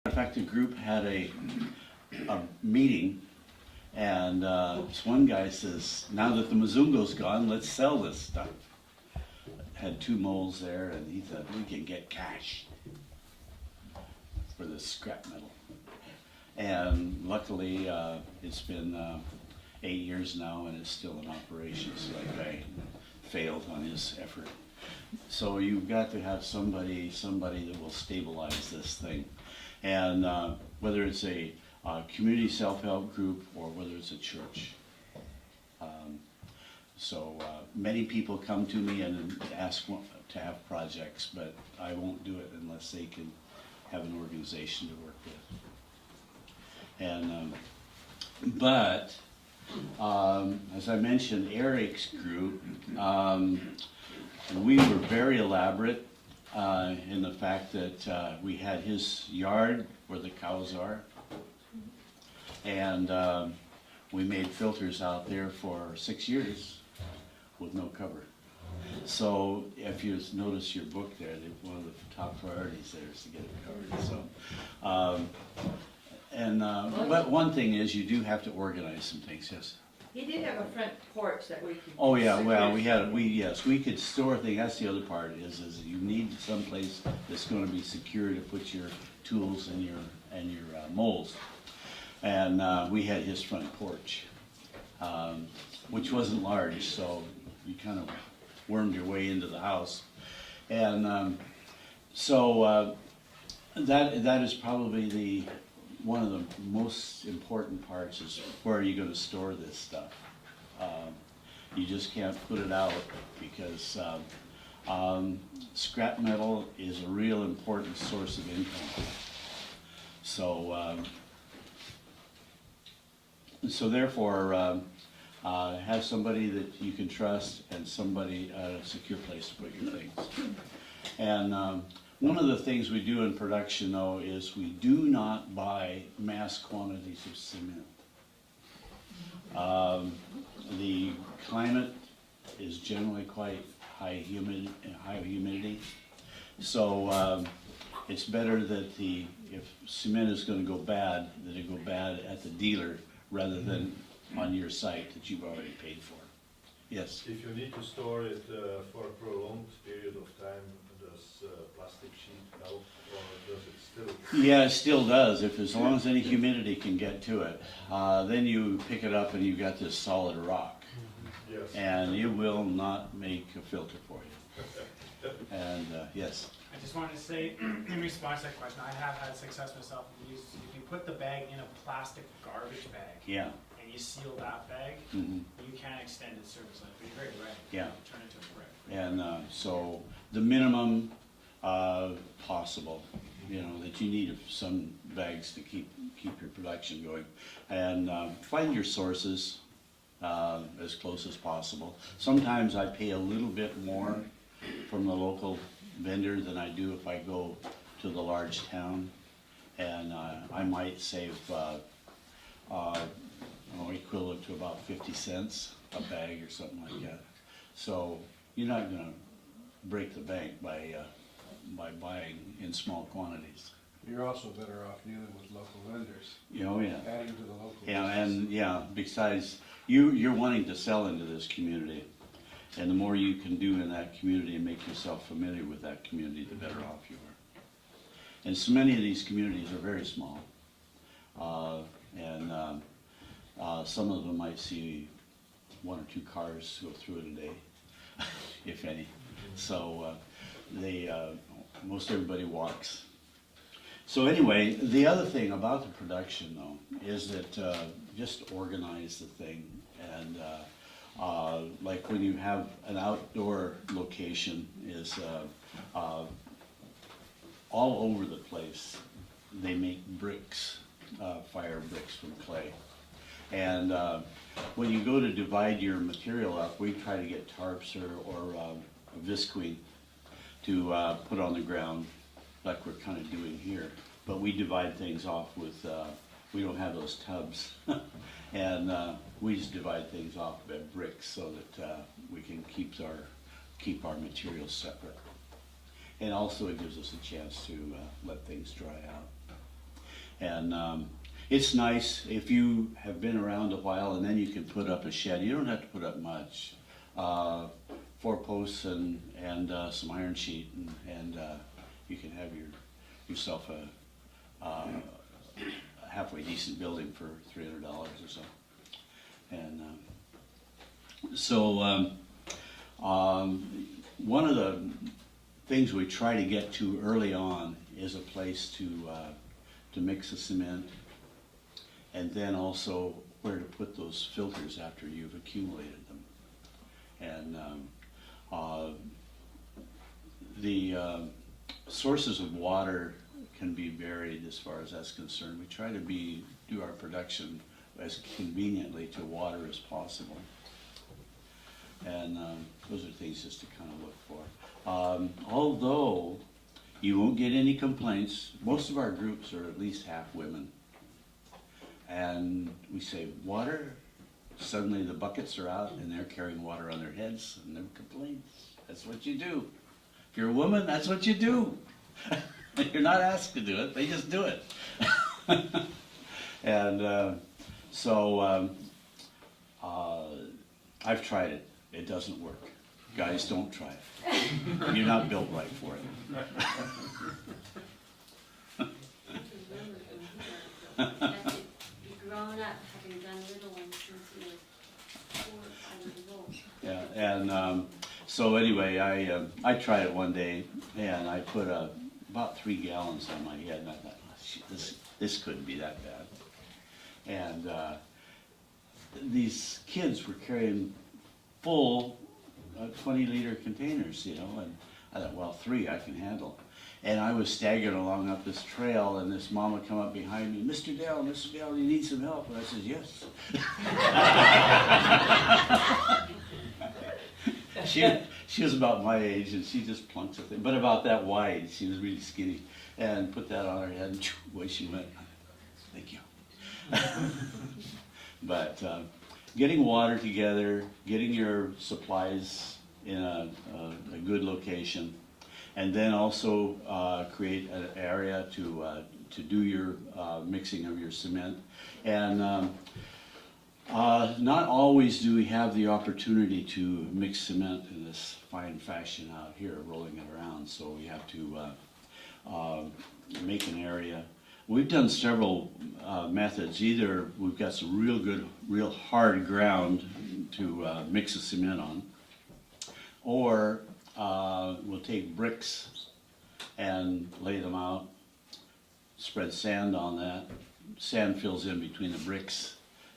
In fact, the group had a meeting, and this one guy says, now that the Mizungo's gone, let's sell this stuff. Had 2 moles there, and he said, we can get cash for this scrap metal. And luckily, it's been 8 years now, and it's still in operation, so that guy failed on his effort. So you've got to have somebody that will stabilize this thing. And whether it's a community self-help group or whether it's a church. So many people come to me and ask to have projects, but I won't do it unless they can have an organization to work with. And but as I mentioned, Eric's group, we were very elaborate in the fact that we had his yard where the cows are, and we made filters out there for 6 years with no cover. So if you notice your book there, one of the top priorities there is to get it covered. So, but one thing is you do have to organize some things. Yes. He did have a front porch that we could. Oh yeah, well we could store things. That's the other part is you need someplace that's going to be secure to put your tools and your moles. And we had his front porch, which wasn't large, so you kind of wormed your way into the house. And so that is probably one of the most important parts is where are you going to store this stuff. You just can't put it out because scrap metal is a real important source of income. So so therefore have somebody that you can trust and somebody a secure place to put your things. And one of the things we do in production, though, is we do not buy mass quantities of cement. The climate is generally quite high humidity, so it's better that if cement is going to go bad, that it go bad at the dealer rather than on your site that you've already paid for. Yes? If you need to store it for a prolonged period of time, does plastic sheet help, or does it still? Yeah, it still does, as long as any humidity can get to it. Then you pick it up and you've got this solid rock. Yes. And it will not make a filter for you. And yes? I just wanted to say, in response to that question, I have had success myself. If you put the bag in a plastic garbage bag, Yeah. and you seal that bag, Mm-hmm. you can extend its service life. But you're very right. Yeah. Turn it into a brick. And so the minimum possible, that you need some bags to keep your production going. And find your sources as close as possible. Sometimes I pay a little bit more from the local vendor than I do if I go to the large town. And I might save equivalent to about 50 cents a bag or something like that. So you're not going to break the bank by buying in small quantities. You're also better off dealing with local vendors. Oh yeah. Adding to the local And besides, you're wanting to sell into this community. And the more you can do in that community and make yourself familiar with that community, the better off you are. And so many of these communities are very small. Some of them might see 1 or 2 cars go through it a day, if any. So most everybody walks. So anyway, the other thing about the production, though, is that just organize the thing. And like when you have an outdoor location is all over the place. They make bricks, fire bricks from clay. And when you go to divide your material up, we try to get tarps or visqueen to put on the ground like we're kind of doing here. But we divide things off with, we don't have those tubs. And we just divide things off by bricks so that we can keep our materials separate. And also it gives us a chance to let things dry out. And it's nice if you have been around a while, and then you can put up a shed. You don't have to put up much. 4 posts and some iron sheet, and you can have yourself a halfway decent building for $300 or so. And one of the things we try to get to early on is a place to mix the cement, and then also where to put those filters after you've accumulated them. And the sources of water can be varied as far as that's concerned. We try to do our production as conveniently to water as possible. And those are things just to kind of look for. Although you won't get any complaints, most of our groups are at least half women. And we say, water, suddenly the buckets are out and they're carrying water on their heads and no complaints. That's what you do. If you're a woman, that's what you do. You're not asked to do it, they just do it. And I've tried it. It doesn't work. Guys, don't try it. You're not built right for it. You've grown up having done little ones since you were 4 or 5 years old. Yeah, and so anyway, I tried it one day, and I put about 3 gallons on my head, and I thought, oh, shit, this couldn't be that bad. And these kids were carrying full 20-liter containers, you know, and I thought, well, 3 I can handle. And I was staggering along up this trail, and this mom would come up behind me, Mr. Dell, you need some help? And I said, yes. She was about my age, and she just plunked it, but about that wide. She was really skinny, and put that on her head, and away she went. Thank you. But getting water together, getting your supplies in a good location, and then also create an area to do your mixing of your cement. And not always do we have the opportunity to mix cement in this fine fashion out here, rolling it around. So we have to make an area. We've done several methods. Either we've got some real good, real hard ground to mix the cement on, or we'll take bricks and lay them out, spread sand on that. Sand fills in between the bricks,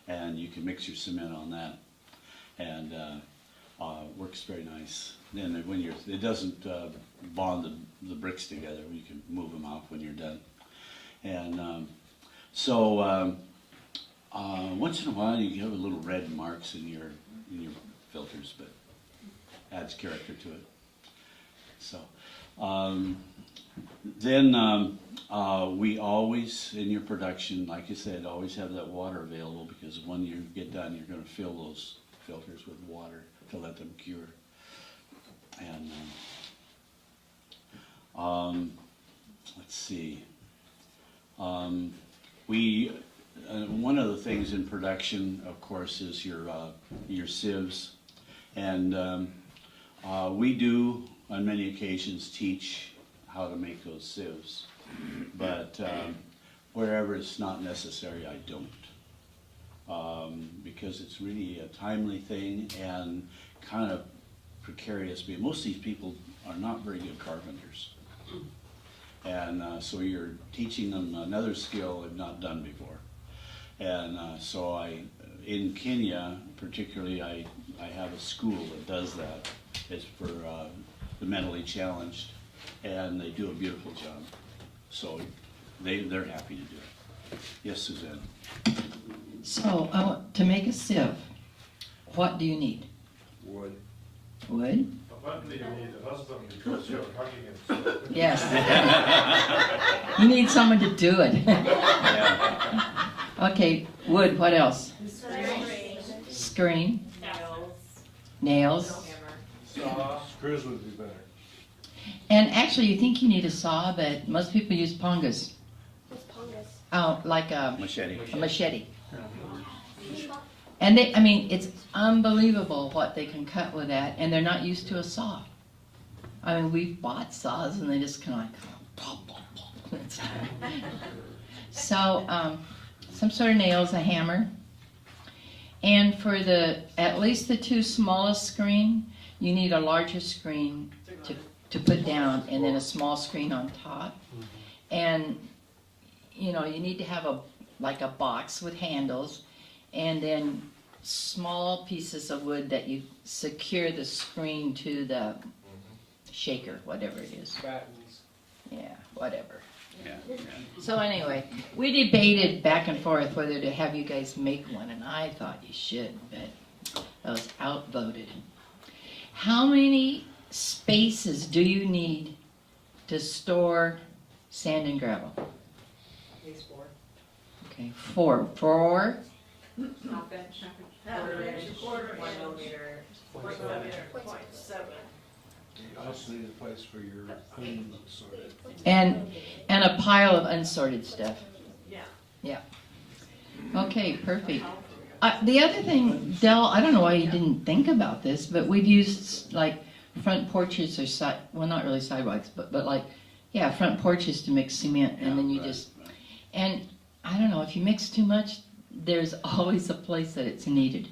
and you can mix your cement on that, and works very nice. Then when it doesn't bond the bricks together, you can move them out when you're done. And once in a while you have a little red marks in your filters, but adds character to it. So then we always, in your production, like I said, always have that water available, because when you get done, you're going to fill those filters with water to let them cure. And let's see. One of the things in production, of course, is your sieves, and we do on many occasions teach how to make those sieves, but wherever it's not necessary, I don't, because it's really a timely thing and kind of precarious. Because most of these people are not very good carpenters. And so you're teaching them another skill they've not done before. And so in Kenya particularly, I have a school that does that. It's for the mentally challenged, and they do a beautiful job. So they're happy to do it. Yes, Suzanne? So to make a sieve, what do you need? Wood. Wood? Apparently you need a husband because you're hugging him. So. Yes. You need someone to do it. Yeah. Okay, wood, what else? Screen. Screen, Nails. nails. Saw. Screws would be better. And actually, you think you need a saw, but most people use pongas. What's pongus? Oh, like a Machete. machete. And they, I mean, it's unbelievable what they can cut with that, and they're not used to a saw. I mean, we've bought saws and they just kind of like, pop, pop, pop. It's- So, some sort of nails, a hammer. And for at least the two smallest screen, you need a larger screen to put down, and then a small screen on top. And, you know, you need to have like a box with handles, and then small pieces of wood that you secure the screen to the shaker, whatever it is. Battens. Yeah, whatever. Yeah. So anyway, we debated back and forth whether to have you guys make one, and I thought you should, but I was outvoted. How many spaces do you need to store sand and gravel? At least 4. Okay, 4. 4? Half inch. Quarter inch. 1 millimeter. 0.7. You also need a place for your clean sorted. And a pile of unsorted stuff. Yeah. Okay, perfect. The other thing, Del, I don't know why you didn't think about this, but we've used like front porches or well, not really sidewalks, but like, yeah, front porches to mix cement, and then you Right, just, right. and I don't know, if you mix too much, there's always a place that it's needed.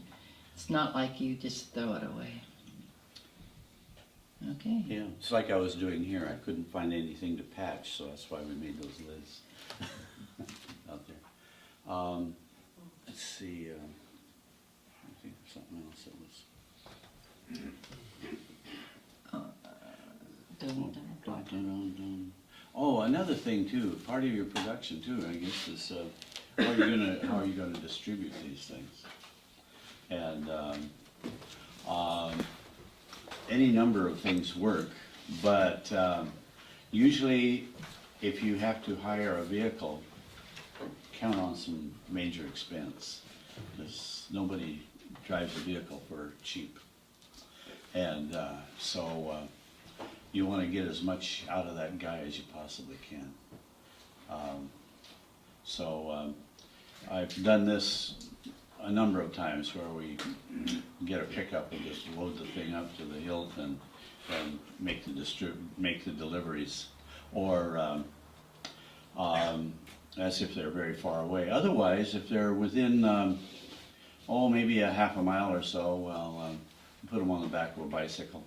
It's not like you just throw it away. Okay. Yeah, it's like I was doing here. I couldn't find anything to patch, so that's why we made those lids out there. Let's see, I think there's something else that was. Dun, dun, dun. Oh, another thing too, part of your production too, I guess, is how are you gonna distribute these things? And any number of things work, but usually if you have to hire a vehicle, count on some major expense, because nobody drives a vehicle for cheap. And so you want to get as much out of that guy as you possibly can. I've done this a number of times where we get a pickup and just load the thing up to the hilt and make the deliveries, or as if they're very far away. Otherwise, if they're within maybe a half a mile or so, well, put them on the back of a bicycle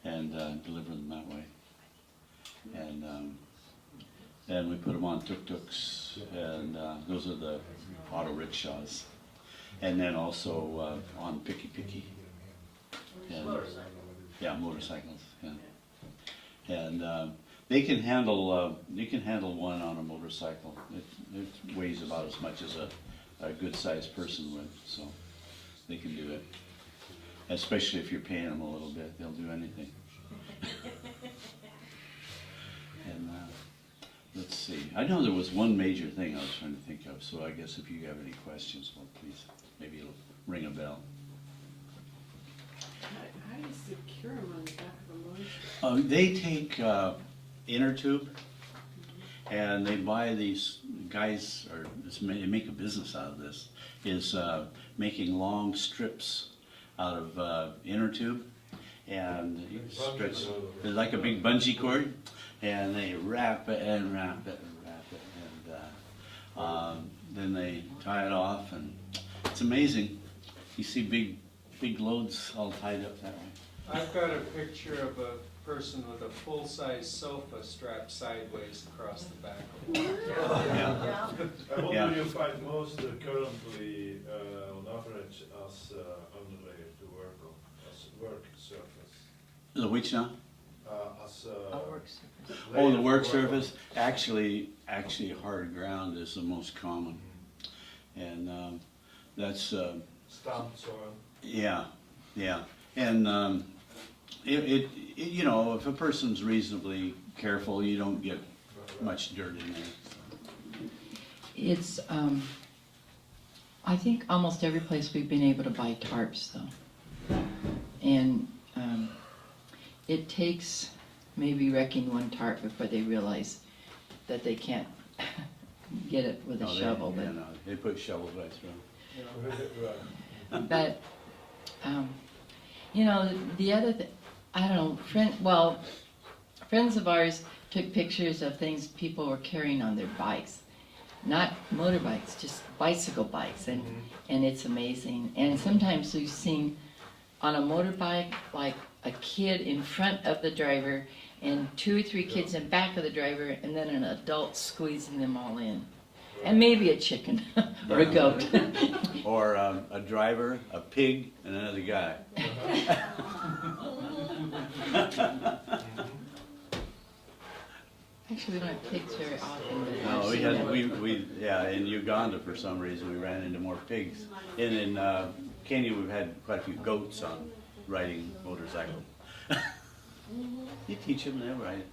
and deliver them that way. And then we put them on tuk-tuks, and those are the auto rickshaws. And then also on picky. And, yeah, motorcycles. Yeah. And they can handle one on a motorcycle. It weighs about as much as a good-sized person would, so they can do it. Especially if you're paying them a little bit, they'll do anything. And let's see. I know there was one major thing I was trying to think of, so I guess if you have any questions, well, please, maybe it'll ring a bell. How do you secure them on the back of a motorcycle? They take inner tube, and they buy these guys, or they make a business out of this, is making long strips out of inner tube, and you stretch, it's like a big bungee cord, and they wrap it and wrap it and wrap it, and then they tie it off, and it's amazing. You see big loads all tied up that way. I've got a picture of a person with a full-size sofa strapped sideways across the back of it. Yeah. And what Yeah. do you find most currently on average as underlay to work on, as work surface? The which now? As A work surface. Oh, the layer work to surface, actually hard ground is the most common. And that's, Stamp soil. yeah. And you know, if a person's reasonably careful, you don't get much dirt in there. It's, I think almost every place we've been able to buy tarps though. And it takes maybe wrecking one tarp before they realize that they can't get it with a No, shovel, they, but. yeah, no, they put shovels right through 'em. But, you know, the other thing, I don't know, friends of ours took pictures of things people were carrying on their bikes. Not motorbikes, just bicycle bikes, and it's amazing. And sometimes we've seen on a motorbike, like a kid in front of the driver, and 2 or 3 kids in back of the driver, and then an adult squeezing them all in. And maybe a chicken or a goat. Or a driver, a pig, and another guy. Actually, we don't have pigs very often, but No, I've we seen had, them. yeah, in Uganda for some reason, we ran into more pigs. And in Kenya, we've had quite a few goats on riding motorcycle. You teach them, they'll ride it.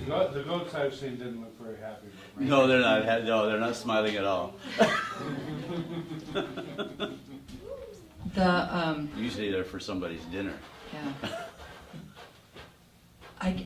The goats I've seen didn't look very happy. But No, they're not, no, they're not smiling at all. The, Usually they're for somebody's dinner. yeah.